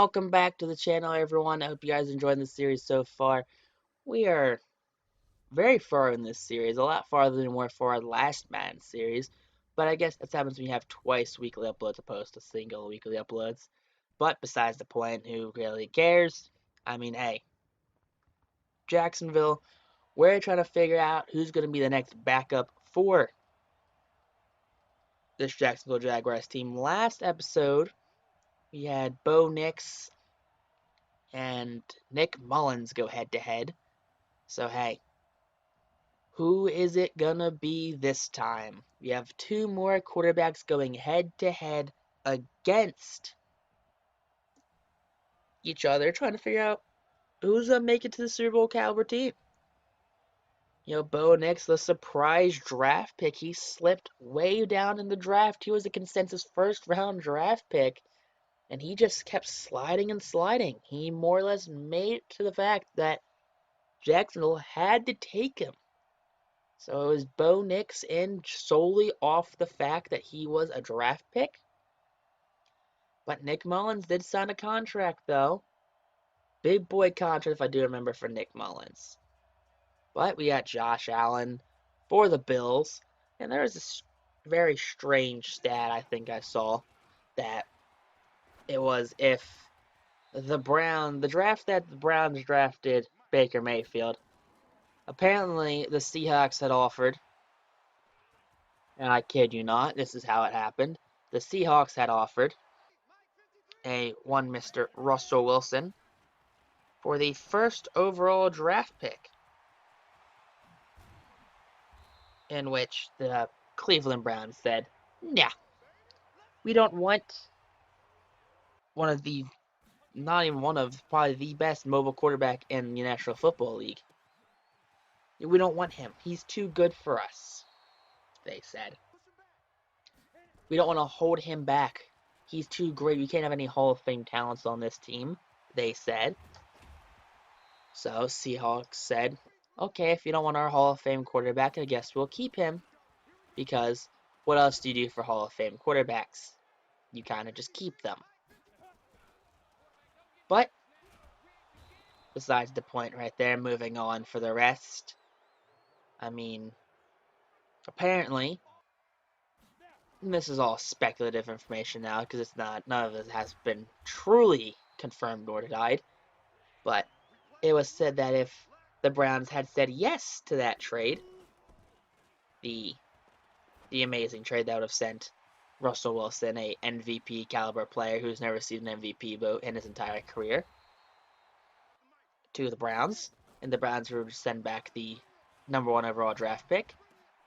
welcome back to the channel, everyone. I hope you guys are enjoying the series so far. We are very far in this series, a lot farther than we were for our last Madden series. But I guess that happens when you have twice weekly uploads opposed to single weekly uploads. But besides the point, who really cares? I mean, hey, Jacksonville, we're trying to figure out who's going to be the next backup for this Jacksonville Jaguars team. Last episode, we had Bo Nix and Nick Mullins go head-to-head. So, hey, who is it gonna be this time? We have two more quarterbacks going head-to-head against each other, trying to figure out who's gonna make it to the Super Bowl caliber team. Bo Nix, the surprise draft pick, he slipped way down in the draft. He was a consensus first-round draft pick, and he just kept sliding and sliding. He more or less made it to the fact that Jacksonville had to take him. So it was Bo Nix in solely off the fact that he was a draft pick. But Nick Mullins did sign a contract, though. Big boy contract, if I do remember, for Nick Mullins. But we got Josh Allen for the Bills. And there was this very strange stat I think I saw that it was if the draft that the Browns drafted Baker Mayfield, apparently the Seahawks had offered, and I kid you not, this is how it happened. The Seahawks had offered one Mr. Russell Wilson for the first overall draft pick, in which the Cleveland Browns said, nah, we don't want not even one of, probably the best mobile quarterback in the National Football League. We don't want him. He's too good for us, they said. We don't want to hold him back. He's too great. We can't have any Hall of Fame talents on this team, they said. So Seahawks said, okay, if you don't want our Hall of Fame quarterback, I guess we'll keep him. Because what else do you do for Hall of Fame quarterbacks? You kind of just keep them. But besides the point right there, moving on for the rest. I mean, apparently, and this is all speculative information now because it's not, none of it has been truly confirmed nor denied. But it was said that if the Browns had said yes to that trade, the amazing trade that would have sent Russell Wilson, a MVP caliber player who's never seen an MVP vote in his entire career, to the Browns, and the Browns would send back the number 1 overall draft pick.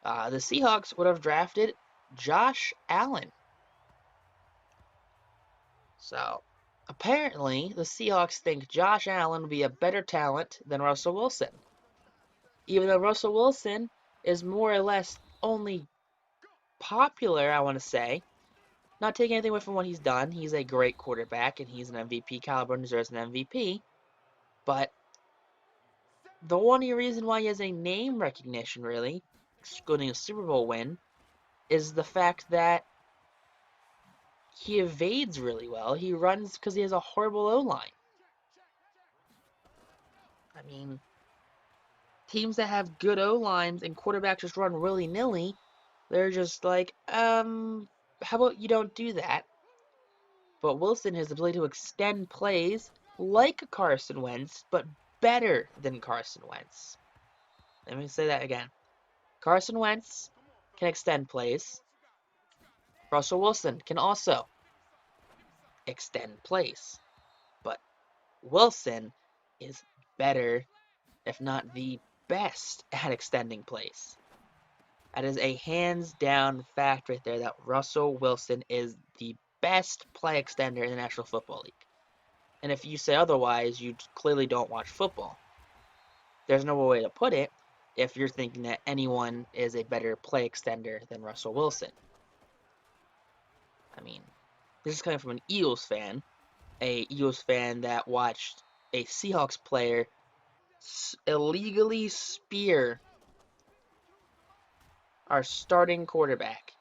The Seahawks would have drafted Josh Allen. So, apparently, the Seahawks think Josh Allen would be a better talent than Russell Wilson. Even though Russell Wilson is more or less only popular, I want to say. Not taking anything away from what he's done. He's a great quarterback, and he's an MVP caliber and deserves an MVP. But the only reason why he has a name recognition, really, excluding a Super Bowl win, is the fact that he evades really well. He runs because he has a horrible O-line. I mean, teams that have good O-lines and quarterbacks just run willy-nilly, they're just like, how about you don't do that? But Wilson has the ability to extend plays like Carson Wentz, but better than Carson Wentz. Let me say that again. Carson Wentz can extend plays. Russell Wilson can also extend plays. But Wilson is better, if not the best, at extending plays. That is a hands-down fact right there that Russell Wilson is the best play extender in the National Football League. And if you say otherwise, you clearly don't watch football. There's no way to put it if you're thinking that anyone is a better play extender than Russell Wilson. I mean, this is coming from an Eagles fan that watched a Seahawks player illegally spear our starting quarterback.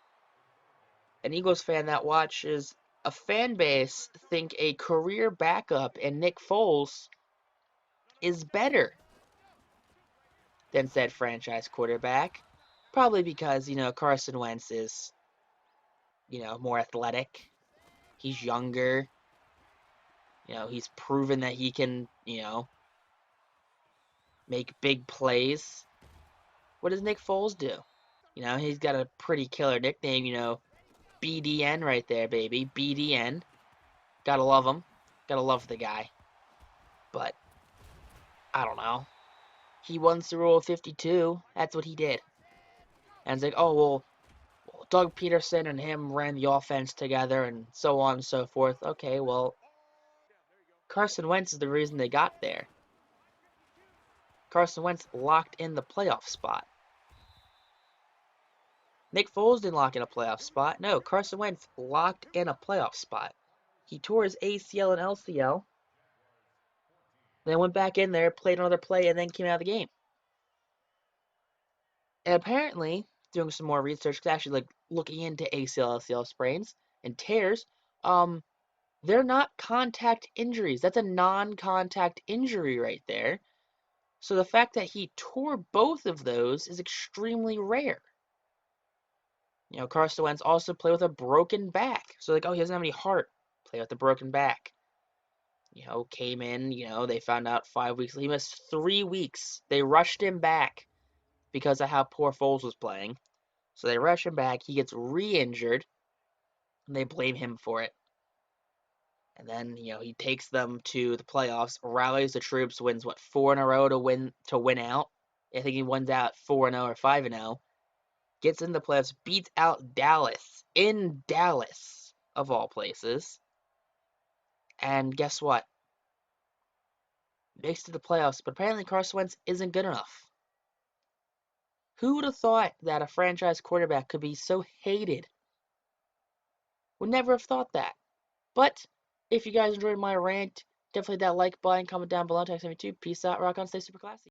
An Eagles fan that watches a fan base think a career backup in Nick Foles is better than said franchise quarterback. Probably because, Carson Wentz is, more athletic. He's younger. He's proven that he can, make big plays. What does Nick Foles do? He's got a pretty killer nickname, BDN right there, baby. BDN. Gotta love him. Gotta love the guy. But, I don't know. He won the Rule 52. That's what he did. And it's like, oh, well, Doug Peterson and him ran the offense together and so on and so forth. Okay, well, Carson Wentz is the reason they got there. Carson Wentz locked in the playoff spot. Nick Foles didn't lock in a playoff spot. No, Carson Wentz locked in a playoff spot. He tore his ACL and LCL. Then went back in there, played another play, and then came out of the game. And apparently, doing some more research, actually looking into ACL, LCL sprains and tears, they're not contact injuries. That's a non-contact injury right there. So the fact that he tore both of those is extremely rare. Carson Wentz also played with a broken back. So oh, he doesn't have any heart. Play with a broken back. Came in, they found out 5 weeks. He missed 3 weeks. They rushed him back because of how poor Foles was playing. So they rush him back. He gets re-injured. And they blame him for it. And then, he takes them to the playoffs, rallies the troops, wins 4 in a row to win out. I think he wins out 4-0 or 5-0. Gets in the playoffs, beats out Dallas in Dallas of all places. And guess what? Makes it to the playoffs, but apparently Carson Wentz isn't good enough. Who would have thought that a franchise quarterback could be so hated? Would never have thought that. But if you guys enjoyed my rant, definitely hit that like button, comment down below, text me too. Peace out, rock on, stay super classy.